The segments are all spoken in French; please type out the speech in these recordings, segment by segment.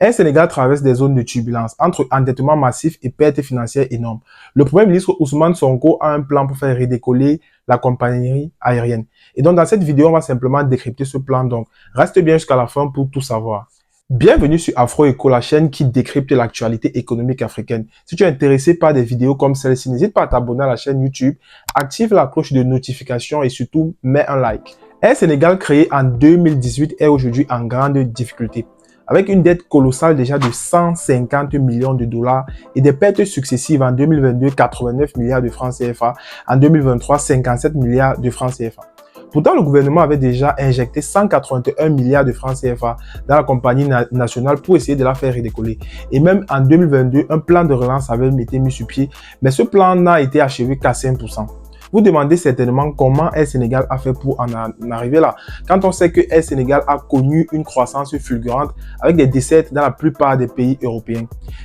Air Sénégal traverse des zones de turbulence entre endettement massif et pertes financières énormes. Le Premier ministre Ousmane Sonko a un plan pour faire redécoller la compagnie aérienne. Et donc, dans cette vidéo, on va simplement décrypter ce plan. Donc, reste bien jusqu'à la fin pour tout savoir. Bienvenue sur Afro Eco, la chaîne qui décrypte l'actualité économique africaine. Si tu es intéressé par des vidéos comme celle-ci, n'hésite pas à t'abonner à la chaîne YouTube, active la cloche de notification et surtout, mets un like. Air Sénégal, créé en 2018, est aujourd'hui en grande difficulté. Avec une dette colossale déjà de 150 millions de dollars et des pertes successives en 2022, 89 milliards de francs CFA, en 2023, 57 milliards de francs CFA. Pourtant, le gouvernement avait déjà injecté 181 milliards de francs CFA dans la compagnie nationale pour essayer de la faire redécoller. Et même en 2022, un plan de relance avait été mis sur pied, mais ce plan n'a été achevé qu'à 5%. Vous demandez certainement comment Air Sénégal a fait pour en arriver là. Quand on sait que Air Sénégal a connu une croissance fulgurante avec des dessertes dans la plupart des pays européens.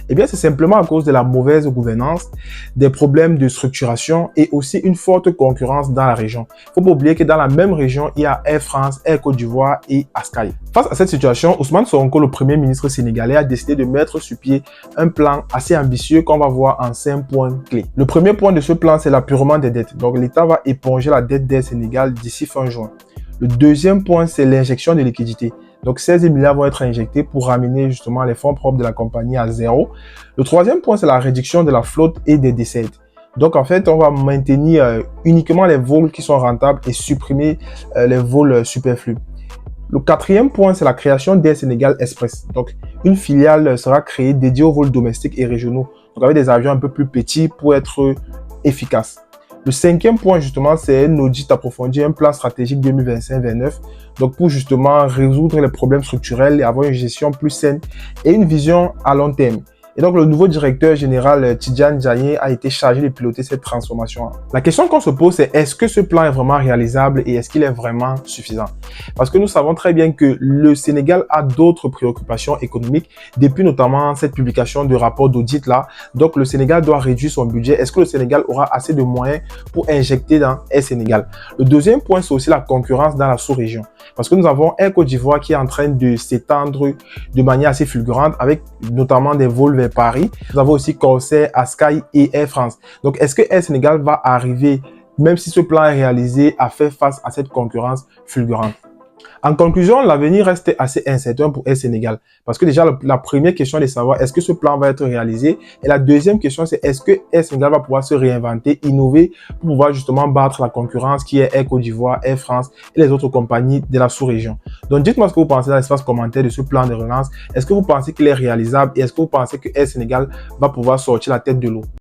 Eh bien, c'est simplement à cause de la mauvaise gouvernance, des problèmes de structuration et aussi une forte concurrence dans la région. Il ne faut pas oublier que dans la même région, il y a Air France, Air Côte d'Ivoire et Askai. Face à cette situation, Ousmane Sonko, le premier ministre sénégalais, a décidé de mettre sur pied un plan assez ambitieux qu'on va voir en 5 points clés. Le premier point de ce plan, c'est l'apurement des dettes. Donc, l'État va éponger la dette d'Air Sénégal d'ici fin juin. Le deuxième point, c'est l'injection de liquidités. Donc, 16 milliards vont être injectés pour ramener justement les fonds propres de la compagnie à zéro. Le troisième point, c'est la réduction de la flotte et des dessertes. Donc, en fait, on va maintenir uniquement les vols qui sont rentables et supprimer les vols superflus. Le quatrième point, c'est la création d'Air Sénégal Express. Donc, une filiale sera créée dédiée aux vols domestiques et régionaux. Donc, avec des avions un peu plus petits pour être efficaces. Le cinquième point, justement, c'est un audit approfondi, un plan stratégique 2025-2029. Donc, pour justement résoudre les problèmes structurels et avoir une gestion plus saine et une vision à long terme. Et donc, le nouveau directeur général, Tidjane Diagne, a été chargé de piloter cette transformation. La question qu'on se pose, c'est est-ce que ce plan est vraiment réalisable et est-ce qu'il est vraiment suffisant? Parce que nous savons très bien que le Sénégal a d'autres préoccupations économiques depuis notamment cette publication de rapport d'audit là. Donc, le Sénégal doit réduire son budget. Est-ce que le Sénégal aura assez de moyens pour injecter dans Air Sénégal? Le deuxième point, c'est aussi la concurrence dans la sous-région. Parce que nous avons Air Côte d'Ivoire qui est en train de s'étendre de manière assez fulgurante avec notamment des vols vers Paris. Nous avons aussi Corsair, Askai et Air France. Donc, est-ce que Air Sénégal va arriver, même si ce plan est réalisé, à faire face à cette concurrence fulgurante? En conclusion, l'avenir reste assez incertain pour Air Sénégal. Parce que déjà, la première question est de savoir est-ce que ce plan va être réalisé? Et la deuxième question, c'est est-ce que Air Sénégal va pouvoir se réinventer, innover pour pouvoir justement battre la concurrence qui est Air Côte d'Ivoire, Air France et les autres compagnies de la sous-région. Donc, dites-moi ce que vous pensez dans l'espace commentaire de ce plan de relance. Est-ce que vous pensez qu'il est réalisable et est-ce que vous pensez que Air Sénégal va pouvoir sortir la tête de l'eau?